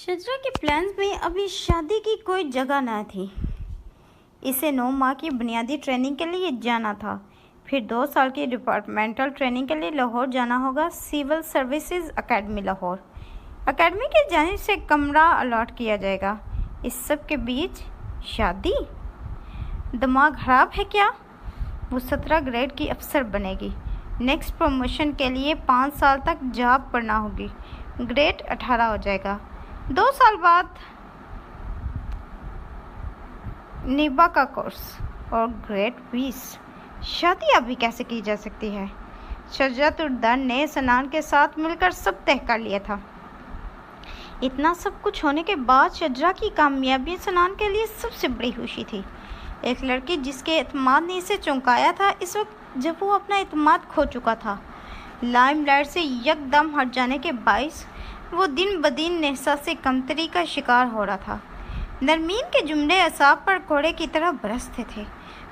शजरा के प्लान्स में अभी शादी की कोई जगह न थी। इसे 9 माह की बुनियादी ट्रेनिंग के लिए जाना था, फिर 2 साल की डिपार्टमेंटल ट्रेनिंग के लिए लाहौर जाना होगा। Civil services academy Lahore academy की जानिब से कमरा अलॉट किया जाएगा। इस सब के बीच शादी। दिमाग खराब है क्या? वो 17 ग्रेड की अफसर बनेगी। नेक्स्ट प्रमोशन के लिए 5 साल तक जॉब करना होगी। ग्रेड 18 हो जाएगा। 2 साल बाद निबा का कोर्स और ग्रेड 20। शादी अभी कैसे की जा सकती है? शजरतुद्दौर ने सनान के साथ मिलकर सब तय कर लिया था। इतना सब कुछ होने के बाद शजरा की कामयाबी सनान के लिए सबसे बड़ी खुशी थी। एक लड़की जिसके एतमाद ने इसे चौंकाया था, इस वक्त जब वो अपना एतमाद खो चुका था, लाइमलाइट से यकदम हट जाने के बाइस वो दिन बदिन एहसास कमतरी का शिकार हो रहा था। नरमीन के जुमले असाब पर कोड़े की तरह बरसते थे।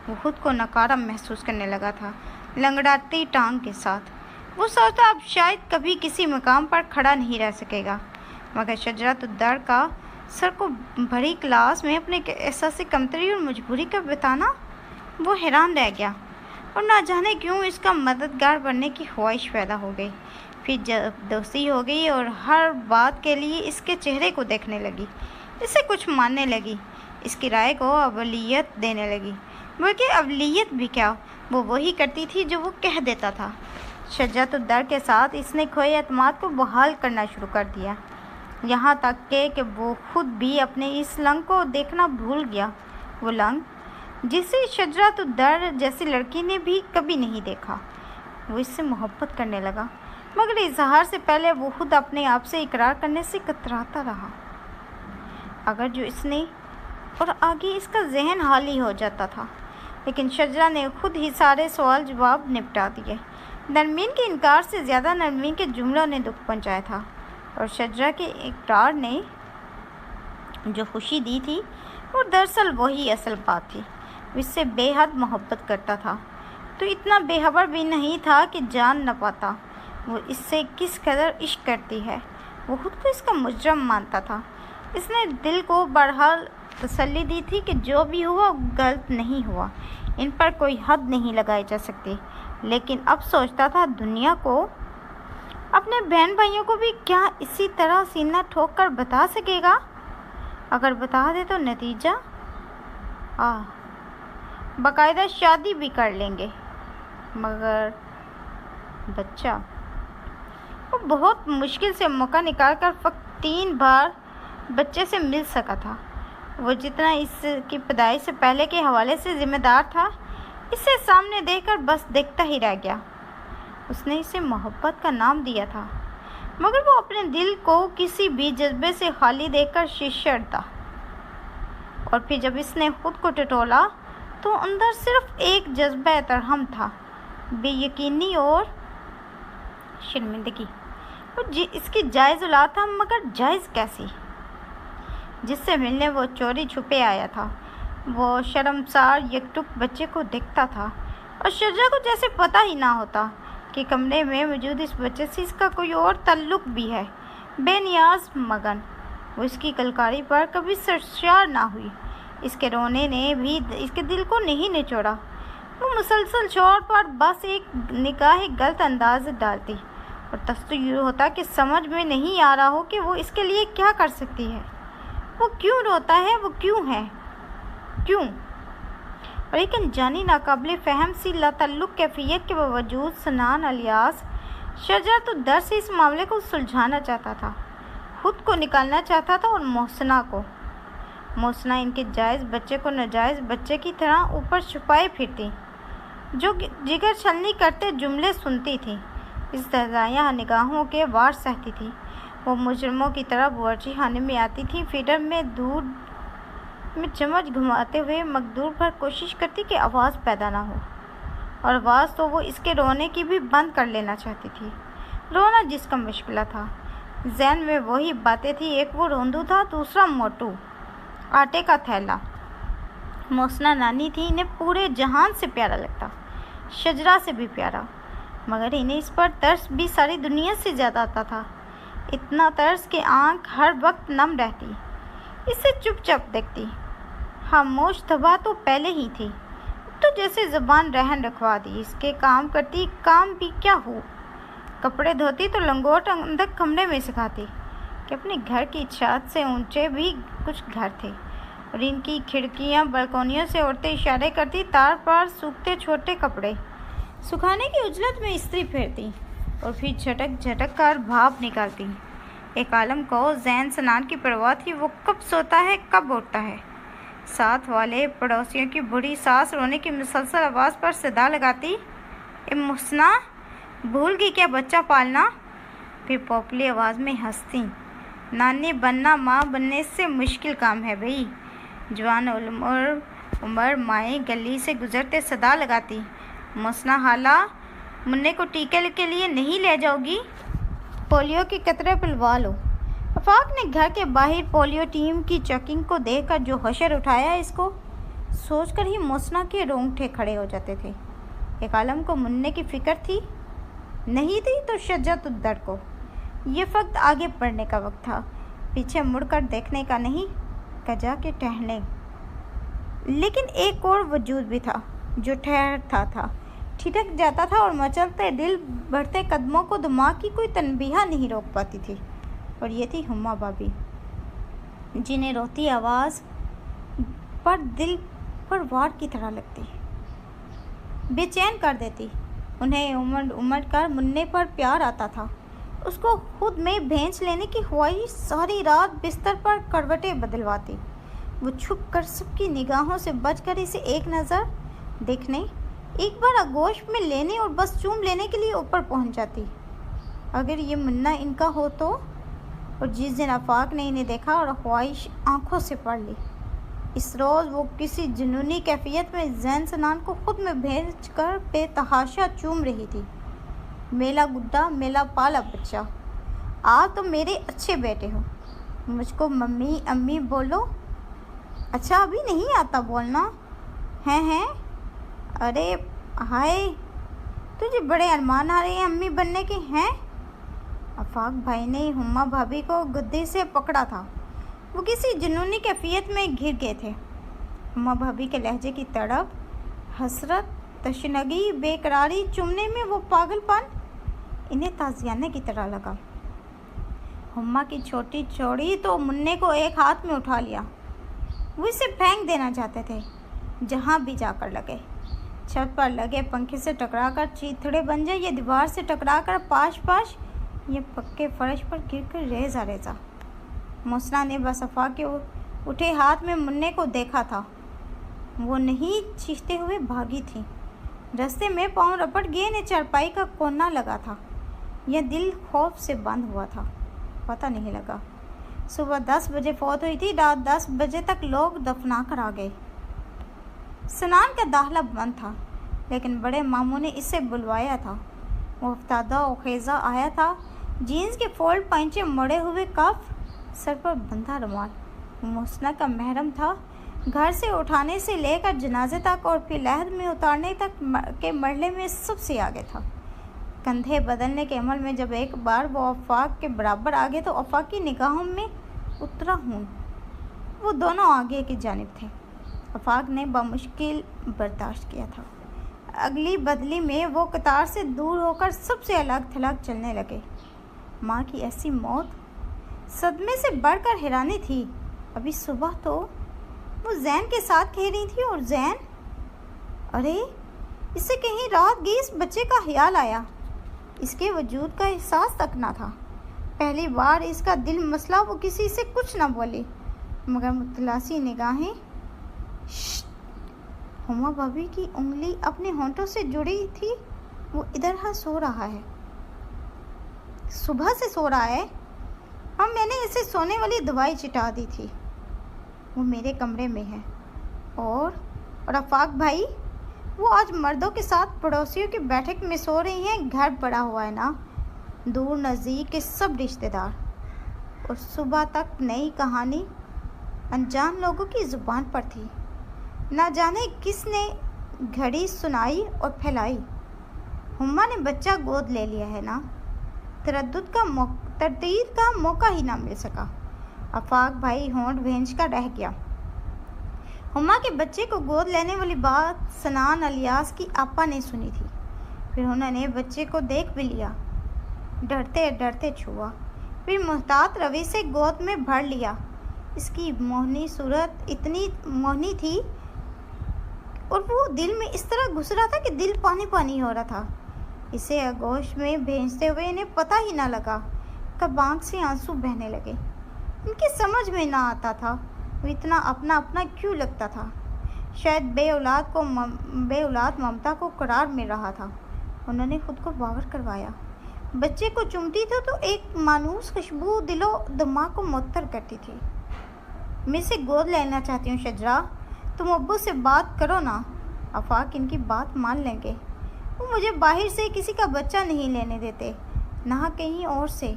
वो खुद को नकारा महसूस करने लगा था, लंगड़ाती टांग के साथ। वो सोचता अब शायद कभी किसी मकाम पर खड़ा नहीं रह सकेगा, मगर शजरतुद्दौर का सर को भरी क्लास में अपने एहसास कमतरी और मजबूरी का बताना, वो हैरान रह गया और ना जाने क्यों इसका मददगार बनने की ख्वाहिश पैदा हो गई। फिर जब दोस्ती हो गई और हर बात के लिए इसके चेहरे को देखने लगी, इसे कुछ मानने लगी, इसकी राय को अवलियत देने लगी। बल्कि अवलियत भी क्या, वो वही करती थी जो वो कह देता था। शजरतुद्दौर के साथ इसने खोए एतमाद को बहाल करना शुरू कर दिया, यहाँ तक कि वो खुद भी अपने इस लंग को देखना भूल गया। वो लंग जिसे शजरतुद्दौर जैसी लड़की ने भी कभी नहीं देखा। वो इससे मोहब्बत करने लगा, मगर इजहार से पहले वो खुद अपने आप से इकरार करने से कतराता रहा। अगर जो इसने और आगे इसका जहन हाली हो जाता था, लेकिन शजरा ने खुद ही सारे सवाल जवाब निपटा दिए। नरमीन के इनकार से ज़्यादा नरमीन के जुमलों ने दुख पहुंचाया था, और शजरा के इकरार ने जो खुशी दी थी वो दरअसल वही असल बात थी। वो इससे बेहद मोहब्बत करता था, तो इतना बेखबर भी नहीं था कि जान न पाता वो इससे किस कदर इश्क करती है। वो खुद को इसका मुजरम मानता था। इसने दिल को बहरहाल तसल्ली दी थी कि जो भी हुआ गलत नहीं हुआ, इन पर कोई हद नहीं लगाई जा सकती। लेकिन अब सोचता था दुनिया को, अपने बहन भाइयों को भी क्या इसी तरह सीना ठोक कर बता सकेगा? अगर बता दे तो नतीजा बाकायदा शादी भी कर लेंगे, मगर बच्चा। वो बहुत मुश्किल से मौका निकाल कर फक्त 3 बार बच्चे से मिल सका था। वो जितना इसकी पैदाइश से पहले के हवाले से जिम्मेदार था, इसे सामने देखकर बस देखता ही रह गया। उसने इसे मोहब्बत का नाम दिया था, मगर वो अपने दिल को किसी भी जज्बे से खाली देखकर शिशर था। और फिर जब इसने खुद को टटोला तो अंदर सिर्फ एक जज्बा तरहम था, बेयकीनी और शर्मिंदगी। वो इसकी जायज़ औलाद था, मगर जायज़ कैसी? जिससे मिलने वो चोरी छुपे आया था। वो शर्मसार यकटुक बच्चे को देखता था, और शजरा को जैसे पता ही ना होता कि कमरे में मौजूद इस बच्चे से इसका कोई और ताल्लुक़ भी है। बेनियाज मगन वो इसकी कलकारी पर कभी सरशार ना हुई। इसके रोने ने भी इसके दिल को नहीं निचोड़ा। वो मुसलसल शोर पर बस एक निगाह गलत अंदाज डालती, और तस्वीर होता कि समझ में नहीं आ रहा हो कि वो इसके लिए क्या कर सकती है। वो क्यों रोता है, वो क्यों है, क्यों? और एक अनजानी नाकाबिले फ़हम सी लाताल्लुक़ कैफियत के बावजूद सनान अलियास शजरतुद्दौर से इस मामले को सुलझाना चाहता था, खुद को निकालना चाहता था। और मोहसिना इनके जायज़ बच्चे को नाजायज़ बच्चे की तरह ऊपर छुपाए फिरती, जो जिगर छलनी करते जुमले सुनती थी, इस दरजाया निगाहों के वार सहती थी। वो मुजरमों की तरह बावर्ची खाने में आती थी, फीडर में दूध में चम्मच घुमाते हुए मकदूर पर कोशिश करती कि आवाज़ पैदा ना हो, और आवाज़ तो वो इसके रोने की भी बंद कर लेना चाहती थी। रोना जिसका मुश्किल था, जहन में वही बातें थी। एक वो रोंदू था, दूसरा मोटू आटे का थैला। मोहसिना नानी थी, इन्हें पूरे जहान से प्यारा लगता, शजरा से भी प्यारा, मगर इन्हें इस पर तरस भी सारी दुनिया से ज़्यादा आता था। اتنا ترس کہ آنکھ ہر وقت نم رہتی، اسے چپ چاپ دیکھتی۔ خاموش دبا تو پہلے ہی تھی، تو جیسے زبان رہن رکھوا دی۔ اس کے کام کرتی، کام بھی کیا ہو، کپڑے دھوتی تو لنگوٹ اندر کمرے میں سکھاتی کہ اپنے گھر کی چھت سے اونچے بھی کچھ گھر تھے اور ان کی کھڑکیاں بالکونیوں سے عورتیں اشارے کرتی تار پر سوکھتے چھوٹے کپڑے سکھانے کی عجلت میں استری پھیرتی اور پھر جھٹک جھٹک کر بھاپ نکالتی۔ ایک عالم کو زین سنان کی پرواہ تھی، وہ کب سوتا ہے کب اٹھتا ہے۔ ساتھ والے پڑوسیوں کی بڑی ساس رونے کی مسلسل آواز پر صدا لگاتی، اے محسنہ، بھول گئی کیا بچہ پالنا؟ پھر پوپلی آواز میں ہنستی، نانی بننا ماں بننے سے مشکل کام ہے بھئی۔ جوان عمر مائیں گلی سے گزرتے صدا لگاتی، محسنہ خالہ، منّے کو ٹیکے کے لیے نہیں لے جاؤ گی؟ پولیو کے قطرے پلوا لو۔ آفاق نے گھر کے باہر پولیو ٹیم کی چیکنگ کو دیکھ کر جو حشر اٹھایا، اس کو سوچ کر ہی محسنہ کے رونگٹے کھڑے ہو جاتے تھے۔ ایک عالم کو منّے کی فکر تھی، نہیں تھی تو شجاعت الدر کو۔ یہ وقت آگے بڑھنے کا وقت تھا، پیچھے مڑ کر دیکھنے کا نہیں، کجا کے ٹہلنے۔ لیکن ایک اور وجود بھی تھا جو ٹھہرتا تھا، ٹھٹک جاتا تھا اور مچلتے دل بڑھتے قدموں کو دماغ کی کوئی تنبیہ نہیں روک پاتی تھی، اور یہ تھی ہما بھابی، جنہیں روتی آواز پر دل پر وار کی طرح لگتی، بے چین کر دیتی۔ انہیں امڑ کر منّے پر پیار آتا تھا، اس کو خود میں بھینچ لینے کی خواہش ساری رات بستر پر کروٹیں بدلواتی۔ وہ چھپ کر سب کی نگاہوں سے بچ کر اسے ایک نظر دیکھنے، ایک بار آغوش میں لینے اور بس چوم لینے کے لیے اوپر پہنچ جاتی۔ اگر یہ منّا ان کا ہو تو؟ اور جس دن آفاق نے انہیں دیکھا اور خواہش آنکھوں سے پڑھ لی، اس روز وہ کسی جنونی کیفیت میں زین سنان کو خود میں بھیج کر بے تحاشا چوم رہی تھی۔ میلا گڈا، میلا پالا بچہ، آپ تو میرے اچھے بیٹے ہو، مجھ کو ممی امی بولو۔ اچھا ابھی نہیں آتا بولنا؟ ہیں ارے ہائے، تجھے بڑے ارمان آ رہے ہیں امی بننے کے، ہیں؟ آفاق بھائی نے ہما بھابی کو گدی سے پکڑا تھا، وہ کسی جنونی کیفیت میں گر گئے تھے۔ ہما بھابی کے لہجے کی تڑپ، حسرت، تشنگی، بے قراری، چومنے میں وہ پاگل پن انہیں تازیانے کی طرح لگا۔ ہما کی چھوٹی چوڑی تو منّے کو ایک ہاتھ میں اٹھا لیا، وہ اسے پھینک دینا چاہتے تھے جہاں بھی جا کر لگے، چھت پر لگے پنکھے سے ٹکرا کر چیتھڑے بن جائے، یا دیوار سے ٹکرا کر پاش یا پکے فرش پر گر کر ریزہ ریزہ۔ محسنہ نے بس آفاق کے اٹھے ہاتھ میں منّے کو دیکھا تھا، وہ نہیں چیختے ہوئے بھاگی تھی۔ رستے میں پاؤں رپٹ گئے، نے چارپائی کا کونا لگا تھا یا دل خوف سے بند ہوا تھا، پتہ نہیں لگا۔ صبح 10 بجے فوت ہوئی تھی، رات 10 بجے تک لوگ دفنا کر آ گئے۔ سنان کا داخلہ بند تھا، لیکن بڑے ماموں نے اسے بلوایا تھا۔ وہ افتادہ و خیزہ آیا تھا، جینز کے فولڈ پائنچے مڑے ہوئے کف، سر پر بندھا رومال۔ محسنہ کا محرم تھا، گھر سے اٹھانے سے لے کر جنازے تک اور پھر لحد میں اتارنے تک کے مرحلے میں سب سے آگے تھا۔ کندھے بدلنے کے عمل میں جب ایک بار وہ آفاق کے برابر آگے تو آفاق کی نگاہوں میں اترا ہوں، وہ دونوں آگے کی جانب تھے۔ آفاق نے بمشکل برداشت کیا تھا۔ اگلی بدلی میں وہ قطار سے دور ہو کر سب سے الگ تھلگ چلنے لگے۔ ماں کی ایسی موت صدمے سے بڑھ کر حیرانی تھی۔ ابھی صبح تو وہ زین کے ساتھ کہہ رہی تھی، اور زین، ارے اسے کہیں رات گئی اس بچے کا خیال آیا، اس کے وجود کا احساس تک نہ تھا۔ پہلی بار اس کا دل مسئلہ، وہ کسی سے کچھ نہ بولی، مگر متلاسی نگاہیں۔ ہما بھابی کی انگلی اپنے ہونٹوں سے جڑی تھی، وہ ادھر ہاں سو رہا ہے، صبح سے سو رہا ہے، ہاں میں نے اسے سونے والی دوائی چٹا دی تھی، وہ میرے کمرے میں ہے۔ اور آفاق بھائی، وہ آج مردوں کے ساتھ پڑوسیوں کی بیٹھک میں سو رہی ہیں، گھر پڑا ہوا ہے نا، دور نزدیک کے سب رشتہ دار، اور صبح تک نئی کہانی انجان لوگوں کی زبان پر تھی، نہ جانے کس نے گھڑی سنائی اور پھیلائی۔ ہما نے بچہ گود لے لیا ہے نا، تردد کا तरदीद का मौका ही ना मिल सका। आफाक भाई होंठ भींच कर रह गया। हुम्मा के बच्चे को गोद लेने वाली बात सनान अलियास की आपा ने सुनी थी। फिर उन्होंने बच्चे को देख भी लिया, डरते डरते छुआ, फिर मुहतात रवि से गोद में भर लिया। इसकी मोहनी सूरत इतनी मोहनी थी और वो दिल में इस तरह घुस रहा था कि दिल पानी पानी हो रहा था। इसे आगोश में भेजते हुए इन्हें पता ही ना लगा कब आँख से आंसू बहने लगे। इनकी समझ में ना आता था वो इतना अपना अपना क्यों लगता था। शायद बेऔलाद ममता को करार मिल रहा था। उन्होंने खुद को बावर करवाया। बच्चे को चूमती थी तो एक मानूस खुशबू दिलो दिमाग को मुअत्तर करती थी। मैं इसे गोद लेना चाहती हूँ शजरा, तुम अब्बू से बात करो ना। आफाक इनकी बात मान लेंगे। वो मुझे बाहर से किसी का बच्चा नहीं लेने देते, ना कहीं और से।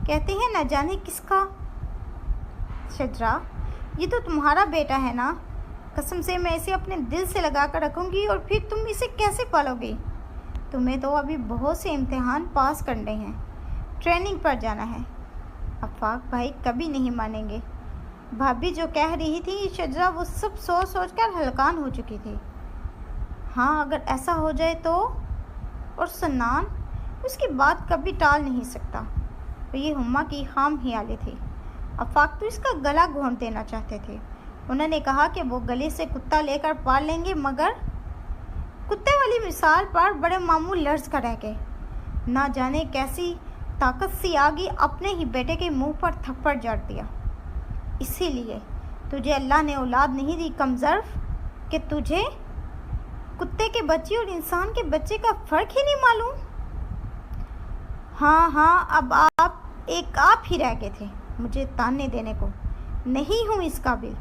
कहते हैं न जाने किसका। शजरा, ये तो तुम्हारा बेटा है ना। कसम से मैं इसे अपने दिल से लगा कर रखूँगी और फिर तुम इसे कैसे पालोगी। तुम्हें तो अभी बहुत से इम्तिहान पास करने हैं, ट्रेनिंग पर जाना है। आफाक भाई कभी नहीं मानेंगे। भाभी जो कह रही थी शजरा वो सब सोच सोच कर हलकान हो चुकी थी। हाँ अगर ऐसा हो जाए तो। और सन्नान उसकी बात कभी टाल नहीं सकता। तो ये हुम्मा की खाम ख्याली थी। आफाक तो इसका गला घोंट देना चाहते थे। उन्होंने कहा कि वो गले से कुत्ता लेकर पाल लेंगे, मगर कुत्ते वाली मिसाल पर बड़े मामू लर्ज कर रह गए। ना जाने कैसी ताकत सी आ गई, अपने ही बेटे के मुंह पर थप्पड़ जड़ दिया। इसीलिए तुझे अल्लाह ने औलाद नहीं दी कमज़र्फ, कि तुझे कुत्ते के बच्चे और इंसान के बच्चे का फ़र्क ही नहीं मालूम। हाँ अब आप ही रह गए थे मुझे ताने देने को। नहीं हूँ इस काबिल।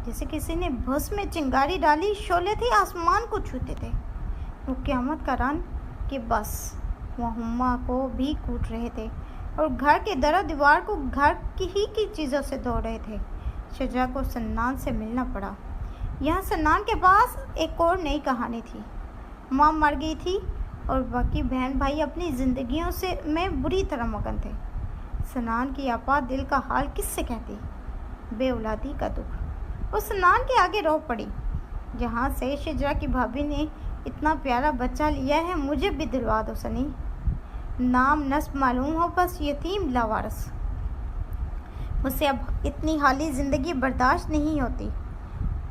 जैसे किसी ने भस में चिंगारी डाली, शोले थे आसमान को छूते थे। वो क़यामत का रन कि बस वह हुम्मा को भी कूट रहे थे और घर के दर दीवार को घर की चीज़ों से धो रहे थे। शजरा को सन्नान से मिलना पड़ा। यहाँ सन्नान के पास एक और नई कहानी थी। माँ मर गई थी और बाकी बहन भाई अपनी ज़िंदगियों से में बुरी तरह मगन थे। सन्नान की आपा दिल का हाल किससे कहती, बेऔलादी का दुख। वो सन्नान के आगे रो पड़ी। जहाँ से शजरा की भाभी ने इतना प्यारा बच्चा लिया है, मुझे भी दिलवा दो सनी। नाम नस्ब मालूम हो, बस यतीम लावारस। मुझसे अब इतनी हाली ज़िंदगी बर्दाश्त नहीं होती।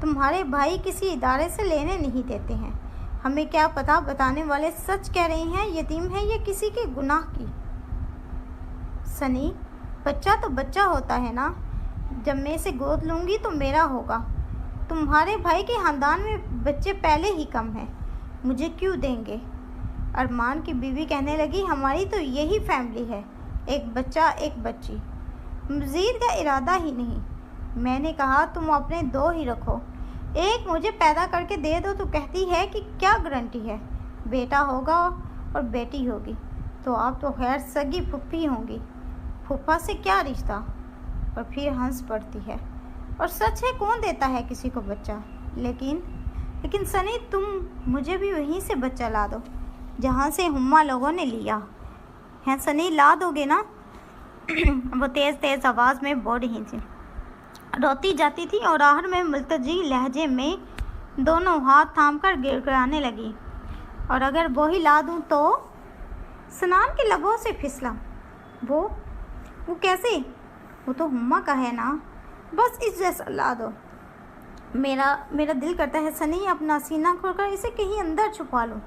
तुम्हारे भाई किसी इदारे से लेने नहीं देते हैं। हमें क्या पता बताने वाले सच कह रहे हैं, यतीम है या किसी के गुनाह की। सनी, बच्चा तो बच्चा होता है ना। जब मैं इसे गोद लूँगी तो मेरा होगा। तुम्हारे भाई के ख़ानदान में बच्चे पहले ही कम हैं, मुझे क्यों देंगे। अरमान की बीवी कहने लगी, हमारी तो यही फैमिली है, एक बच्चा एक बच्ची, मज़ीद का इरादा ही नहीं। मैंने कहा तुम अपने दो ही रखो, एक मुझे पैदा करके दे दो तो कहती है कि क्या गारंटी है बेटा होगा और बेटी होगी। तो आप तो खैर सगी फुप्पी होंगी, फूफा से क्या रिश्ता। और फिर हंस पड़ती है। और सच है, कौन देता है किसी को बच्चा। लेकिन सनी, तुम मुझे भी वहीं से बच्चा ला दो जहाँ से हुम्मा लोगों ने लिया है। सनी, ला दोगे ना। वो तेज़ आवाज़ में बोल रही थी, रोती जाती थी और आहर में मुल्तजी लहजे में दोनों हाथ थामकर गिड़गिड़ाने लगी। और अगर वो ही ला दूँ तो। सनान के लबों से फिसला। वो कैसे। वो तो हुम्मा का है ना, बस इस जैसा ला दो। मेरा दिल करता है सनी, अपना सीना खोलकर इसे कहीं अंदर छुपा लूँ।